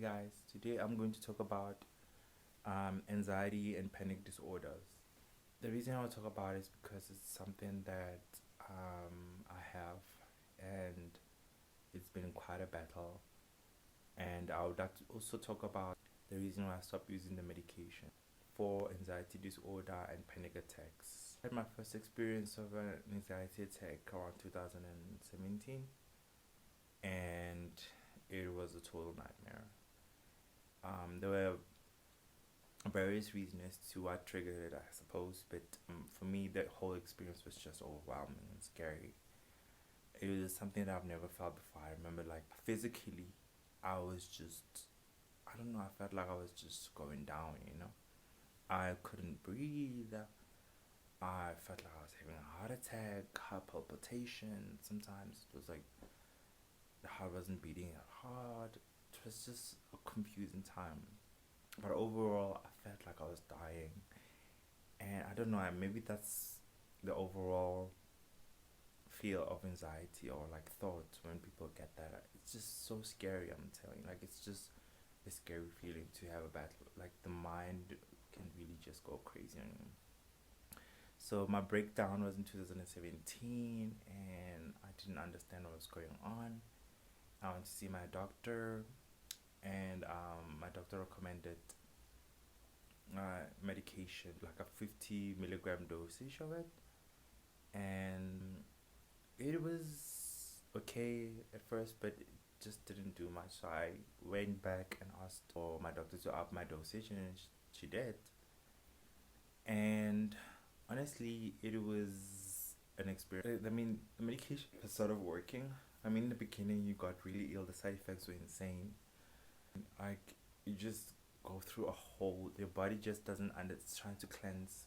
guys, today I'm going to talk about anxiety and panic disorders. The reason I want to talk about it is because it's something that I have, and it's been quite a battle. And I would like to also talk about the reason why I stopped using the medication for anxiety disorder and panic attacks. I had my first experience of an anxiety attack around 2017, and it was a total nightmare. There were various reasons as to what triggered it, I suppose, but for me, that whole experience was just overwhelming and scary. It was something that I've never felt before. I remember, like, physically, I was just, I don't know, I felt like I was just going down. I couldn't breathe. I felt like I was having a heart attack, heart palpitation. Sometimes it was like the heart wasn't beating that hard. It was just a confusing time. But overall, I felt like I was dying. And I don't know, maybe that's the overall feel of anxiety or like thoughts when people get that. It's just so scary, I'm telling you. Like, it's just a scary feeling to have a battle. Like, the mind can really just go crazy on you. So my breakdown was in 2017, and I didn't understand what was going on. I went to see my doctor, and my doctor recommended medication, like a 50 milligram dosage of it, and it was okay at first, but it just didn't do much. So I went back and asked for my doctor to up my dosage, and she did. And honestly, it was an experience. I mean, the medication was sort of working. I mean, in the beginning, you got really ill. The side effects were insane. Like, you just go through a whole. Your body just doesn't under. It's trying to cleanse,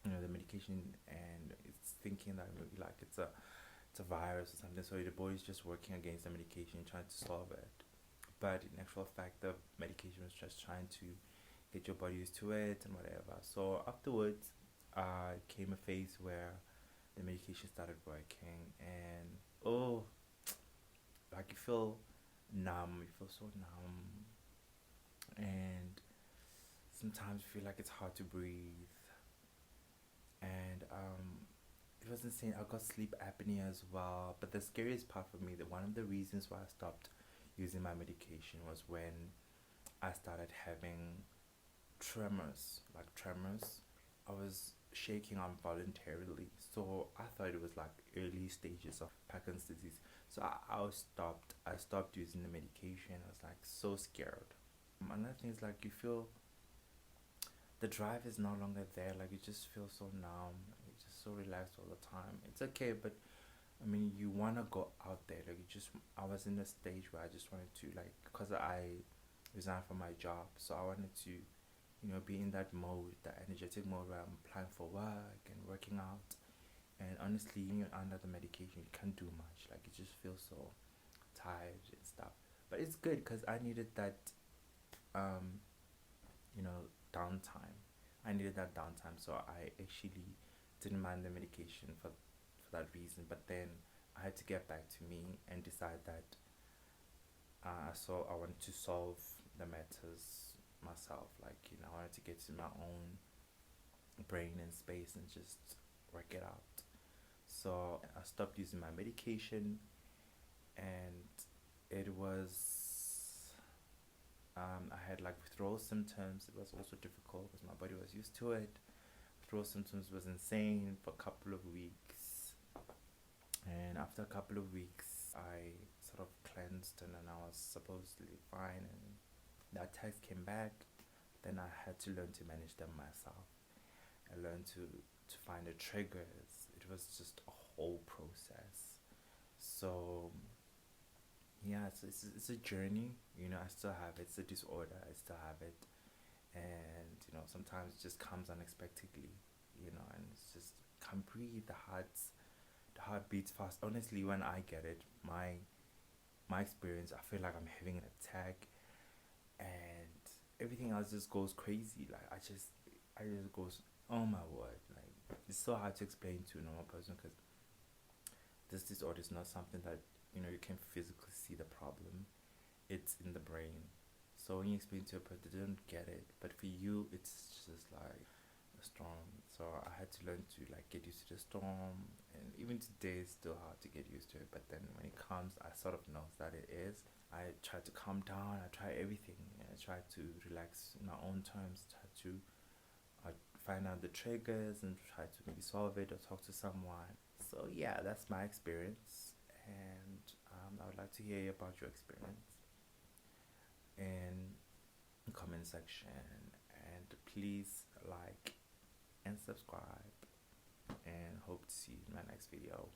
the medication, and it's thinking that maybe like it's a virus or something. So the body's just working against the medication, trying to solve it. But in actual fact, the medication was just trying to get your body used to it and whatever. So afterwards, came a phase where the medication started working, and oh, like you feel numb. You feel so numb, and sometimes you feel like it's hard to breathe. And it was insane. I got sleep apnea as well. But the scariest part for me, that one of the reasons why I stopped using my medication was when I started having tremors, like tremors. I was shaking involuntarily, so I thought it was like early stages of Parkinson's disease. So I stopped using the medication. I was like so scared. Another thing is, like, you feel the drive is no longer there. Like, you just feel so numb. You're just so relaxed all the time. It's okay, but I mean, you wanna go out there. Like, I was in a stage where I just wanted to, like, cause I resigned from my job, so I wanted to, be in that mode, that energetic mode where I'm applying for work and working out. And honestly, when you're under the medication, you can't do much. Like, you just feel so tired and stuff. But it's good because I needed that, um, downtime. I needed that downtime, so I actually didn't mind the medication for that reason. But then I had to get back to me and decide that I wanted to solve the matters myself. Like, I wanted to get to my own brain and space and just work it out. So I stopped using my medication, and it was I had like withdrawal symptoms. It was also difficult because my body was used to it. Withdrawal symptoms was insane for a couple of weeks, and after a couple of weeks, I sort of cleansed, and then I was supposedly fine. And the attacks came back. Then I had to learn to manage them myself. I learned to find the triggers. It was just a whole process. So yeah, it's a journey. I still have it. It's a disorder. I still have it, and sometimes it just comes unexpectedly. And it's just can't breathe. The heart beats fast. Honestly, when I get it, my experience, I feel like I'm having an attack, and everything else just goes crazy. Like, I just goes, oh my word. Like, it's so hard to explain to a normal person because this disorder is not something that you can physically see the problem. It's in the brain. So when you explain to a person, they don't get it. But for you, it's just like a storm. So I had to learn to like get used to the storm, and even today it's still hard to get used to it. But then when it comes, I sort of know that it is. I try to calm down. I try everything. I try to relax in my own terms. Try to find out the triggers and try to maybe solve it or talk to someone. So yeah, that's my experience, and I would like to hear about your experience in the comment section. And please like and subscribe, and hope to see you in my next video.